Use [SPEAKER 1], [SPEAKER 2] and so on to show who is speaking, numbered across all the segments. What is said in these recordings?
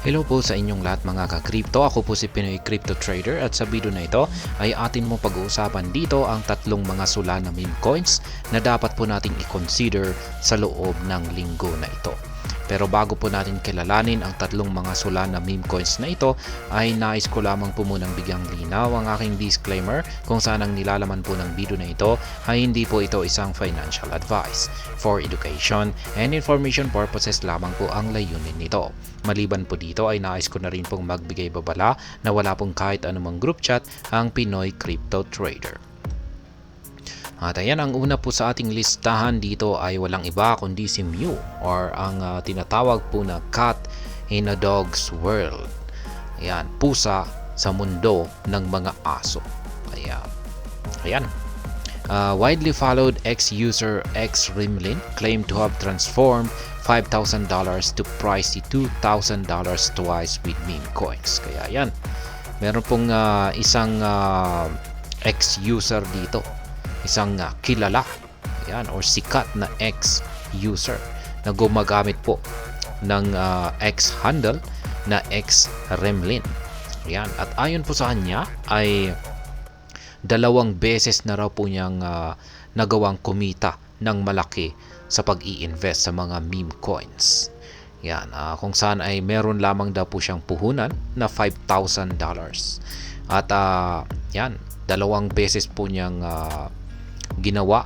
[SPEAKER 1] Hello po sa inyong lahat mga ka-crypto. Ako po si Pinoy Crypto Trader at sa video na ito ay atin mo pag-uusapan dito ang tatlong mga sula na meme coins na dapat po nating i-consider sa loob ng linggo na ito. Pero bago po natin kilalanin ang tatlong mga sula na meme coins na ito ay nais ko lamang po munang bigyang linaw ang aking disclaimer kung saan ang nilalaman po ng video na ito ay hindi po ito isang financial advice. For education and information purposes lamang po ang layunin nito. Maliban po dito ay nais ko na rin pong magbigay babala na wala pong kahit anumang group chat ang Pinoy Crypto Trader. At ayan, ang una po sa ating listahan dito ay walang iba kundi si Mew or ang tinatawag po na cat in a dog's world. Ayan, pusa sa mundo ng mga aso. Ayan. Widely followed ex-user X-Rimlin claimed to have transformed $5,000 to pricey $2,000 twice with meme coins. Kaya yan, meron pong isang ex-user dito, isang kilala, yan, or sikat na ex-user na gumagamit po ng ex-handle na X-Remlin. Yan, at ayon po sa kanya ay 2 beses na raw po niyang nagawang kumita ng malaki sa pag-i-invest sa mga meme coins. Yan, kung saan ay meron lamang daw po siyang puhunan na $5,000. At yan, 2 beses po niyang ginawa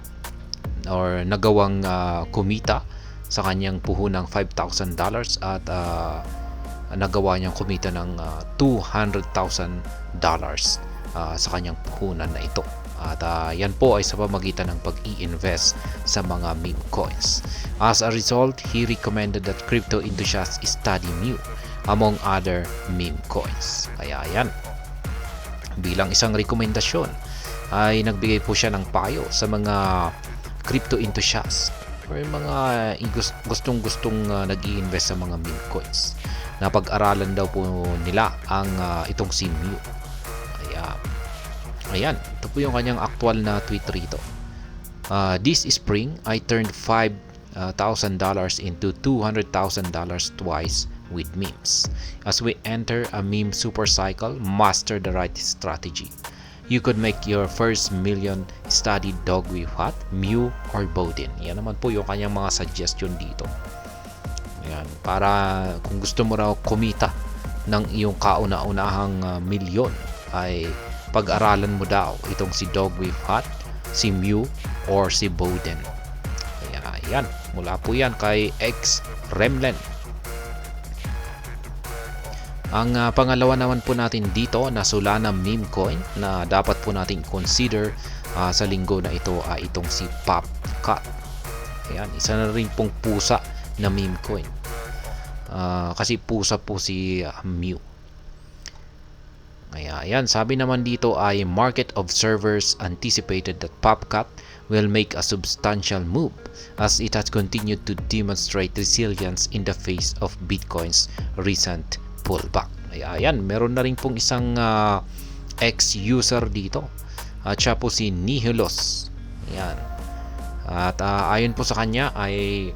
[SPEAKER 1] or nagawang kumita sa kanyang puhunang $5,000 at nagawa niyang kumita ng $200,000 sa kanyang puhunan na ito. At yan po ay sa pamagitan ng pag-i-invest sa mga meme coins. As a result, he recommended that crypto enthusiasts study Mew among other meme coins. Kaya yan, bilang isang rekomendasyon ay nagbigay po siya ng payo sa mga crypto enthusiasts or mga gustong-gustong nag-i-invest sa mga meme coins na pag-aralan daw po nila ang itong si Mew. Ayan, ito po yung kanyang actual na tweet rito. This spring, I turned $5,000 into $200,000 twice with memes. As we enter a meme super cycle, master the right strategy. You could make your first million study dog with what? Mew or Bowden. Yan naman po yung kanyang mga suggestion dito. Ayan, para kung gusto mo raw kumita ng iyong kauna-unahang milyon ay pag-aralan mo daw itong si Dog with Hat, si Mew, or si Bowden. Kaya yan, mula po yan kay X-Remlen. Ang pangalawa naman po natin dito na sula na meme coin na dapat po natin consider sa linggo na ito ay itong si Popcat. Ayan, isa na rin pong pusa na meme coin. Kasi pusa po si Mew. Ayan, sabi naman dito ay market observers anticipated that Popcat will make a substantial move as it has continued to demonstrate resilience in the face of Bitcoin's recent pullback. Ayan, meron na rin pong isang ex-user dito at siya po si Nihilos. Ayan. At ayon po sa kanya ay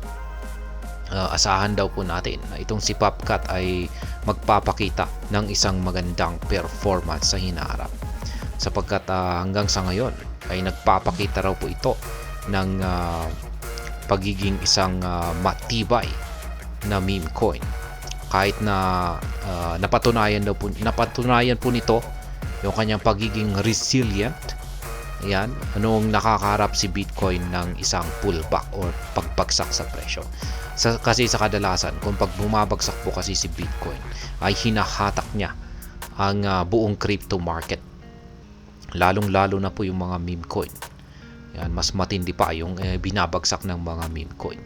[SPEAKER 1] asahan daw po natin na itong si Popcat ay magpapakita ng isang magandang performance sa hinaharap sapagkat hanggang sa ngayon ay nagpapakita raw po ito ng pagiging isang matibay na meme coin kahit na napatunayan po nito yung kanyang pagiging resilient. Yan, noong nakakaharap si Bitcoin ng isang pullback or pagbagsak sa presyo. Kasi sa kadalasan, kung pag bumabagsak po kasi si Bitcoin, ay hinahatak niya ang buong crypto market. Lalong-lalo na po yung mga meme coin. Yan, mas matindi pa yung binabagsak ng mga meme coin.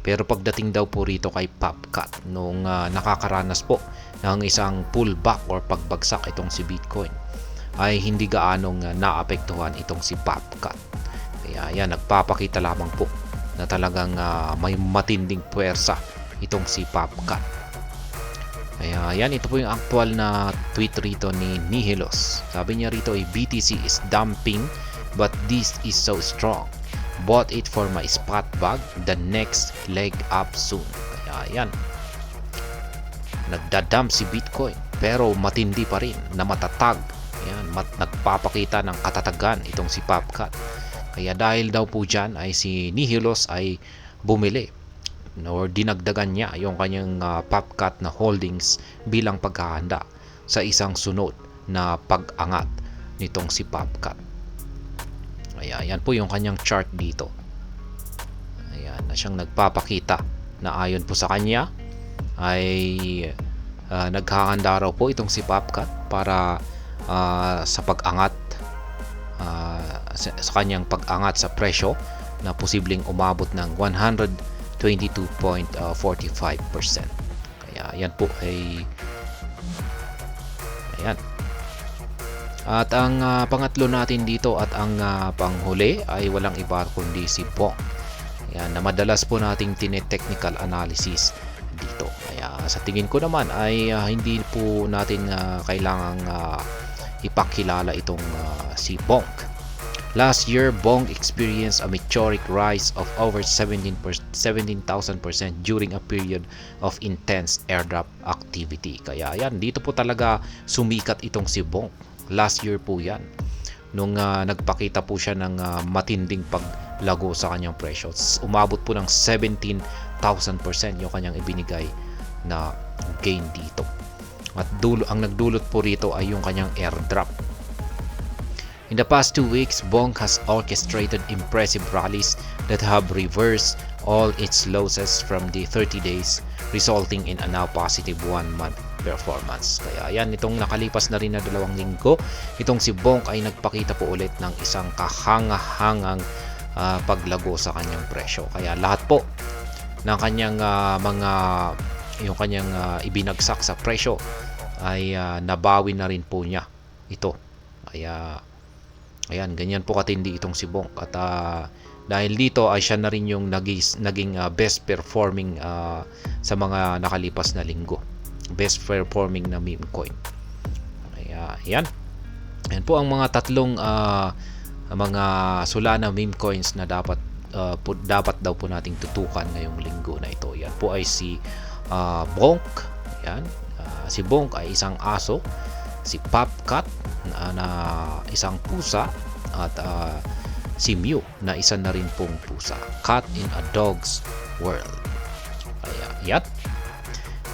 [SPEAKER 1] Pero pagdating daw po rito kay Popcat, noong nakakaranas po ng isang pullback or pagbagsak itong si Bitcoin, ay hindi gaanong naapektuhan itong si Popcat. Kaya yan, nagpapakita lamang po na talagang may matinding puwersa itong si Popcat. Kaya yan, ito po yung actual na tweet rito ni Nihilos. Sabi niya rito ay BTC is dumping but this is so strong. Bought it for my spot bag, the next leg up soon. Kaya yan. nagdadump si Bitcoin pero matindi pa rin na matatag. Ayan, nagpapakita ng katatagan itong si Popcat. Kaya dahil daw po dyan ay si Nihilos ay bumili or dinagdagan niya yung kanyang Popcat na holdings bilang paghahanda sa isang sunod na pag-angat nitong si Popcat. Ayan po yung kanyang chart dito. Ayan na siyang nagpapakita na ayon po sa kanya ay naghahanda raw po itong si Popcat para sa pag-angat sa kanyang pag-angat sa presyo na posibleng umabot ng 122.45%. Kaya yan po ay ayan. At ang pangatlo natin dito at ang panghuli ay walang iba kundi si Bonk. Ayan, na madalas po nating tine-technical analysis dito. Kaya sa tingin ko naman ay hindi po natin kailangang ipakilala itong si Bonk. Last year, Bonk experienced a meteoric rise of over 17,000% during a period of intense airdrop activity. Kaya yan, dito po talaga sumikat itong si Bonk. Last year po yan. Nung nagpakita po siya ng matinding paglago sa kanyang presyo. Umabot po ng 17,000% yung kanyang ibinigay na gain dito. At ang nagdulot po rito ay yung kanyang airdrop. In the past 2 weeks, Bonk has orchestrated impressive rallies that have reversed all its losses from the 30 days, resulting in a now positive 1-month performance. Kaya yan, itong nakalipas na rin na 2 linggo, itong si Bonk ay nagpakita po ulit ng isang kahanga-hangang paglago sa kanyang presyo. Kaya lahat po ng kanyang yung kanyang ibinagsak sa presyo ay nabawi na rin po niya ito. Kaya ayan, ganyan po katindi itong si Bonk. At dahil dito ay siya na rin yung naging best performing sa mga nakalipas na linggo. Best performing na meme coin. Kaya ayan. Ayan po ang mga tatlong mga sula na meme coins na dapat daw po nating tutukan ngayong linggo na ito. Yan po ay si Bonk. Ayan. Si Bonk ay isang aso. Si Popcat na isang pusa at si Mew na isa na rin pong pusa. Cat in a dog's world. Kaya yan.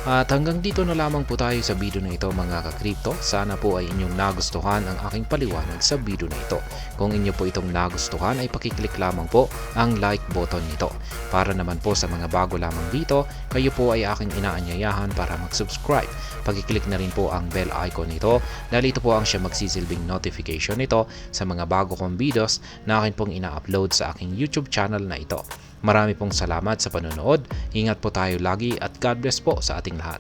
[SPEAKER 1] At hanggang dito na lamang po tayo sa video na ito mga ka-crypto. Sana po ay inyong nagustuhan ang aking paliwanag sa video na ito. Kung inyo po itong nagustuhan ay pakiclick lamang po ang like button nito. Para naman po sa mga bago lamang dito, kayo po ay aking inaanyayahan para mag-subscribe. Pakiclick na rin po ang bell icon nito dahil ito po ang siya magsisilbing notification nito sa mga bago kong videos na akin pong ina-upload sa aking YouTube channel na ito. Marami pong salamat sa panonood. Ingat po tayo lagi at God bless po sa ating lahat.